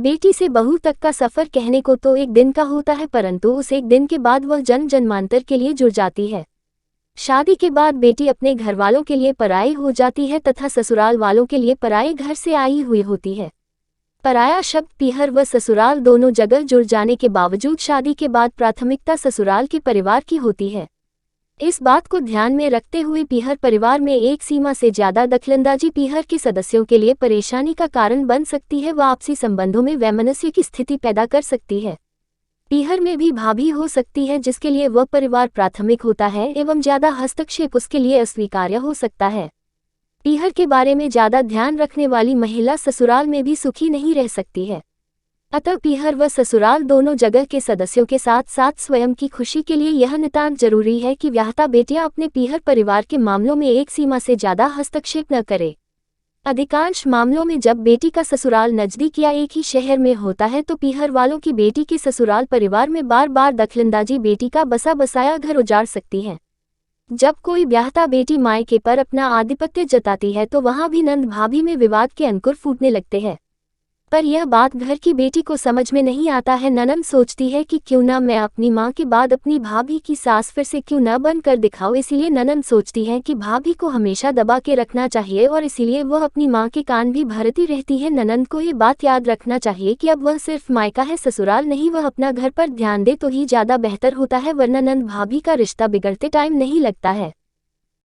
बेटी से बहू तक का सफर कहने को तो एक दिन का होता है, परंतु उस एक दिन के बाद वह जन्म जन्मांतर के लिए जुड़ जाती है। शादी के बाद बेटी अपने घर वालों के लिए पराई हो जाती है तथा ससुराल वालों के लिए पराए घर से आई हुई होती है। पराया शब्द पीहर व ससुराल दोनों जगह जुड़ जाने के बावजूद शादी के बाद प्राथमिकता ससुराल के परिवार की होती है। इस बात को ध्यान में रखते हुए पीहर परिवार में एक सीमा से ज्यादा दखलंदाजी पीहर के सदस्यों के लिए परेशानी का कारण बन सकती है व आपसी संबंधों में वैमनस्य की स्थिति पैदा कर सकती है। पीहर में भी भाभी हो सकती है जिसके लिए वह परिवार प्राथमिक होता है एवं ज्यादा हस्तक्षेप उसके लिए अस्वीकार्य हो सकता है। पीहर के बारे में ज्यादा ध्यान रखने वाली महिला ससुराल में भी सुखी नहीं रह सकती है। अतः पीहर व ससुराल दोनों जगह के सदस्यों के साथ साथ स्वयं की खुशी के लिए यह नितांत जरूरी है कि व्याहता बेटियां अपने पीहर परिवार के मामलों में एक सीमा से ज्यादा हस्तक्षेप न करे। अधिकांश मामलों में जब बेटी का ससुराल नजदीक या एक ही शहर में होता है तो पीहर वालों की बेटी के ससुराल परिवार में बार बार दखलंदाजी बेटी का बसा बसाया घर उजाड़ सकती है। जब कोई ब्याहता बेटी मायके पर अपना आधिपत्य जताती है तो वहां भी नंद भाभी में विवाद के अंकुर फूटने लगते हैं। पर यह बात घर की बेटी को समझ में नहीं आता है। ननंद सोचती है कि क्यों ना मैं अपनी माँ के बाद अपनी भाभी की सास फिर से क्यों न बन कर दिखाऊं। इसीलिए ननंद सोचती है कि भाभी को हमेशा दबा के रखना चाहिए और इसीलिए वह अपनी माँ के कान भी भरती रहती है। ननंद को ये बात याद रखना चाहिए कि अब वह सिर्फ मायका है, ससुराल नहीं। वह अपना घर पर ध्यान दे तो ही ज्यादा बेहतर होता है, वरना नंद भाभी का रिश्ता बिगड़ते टाइम नहीं लगता है।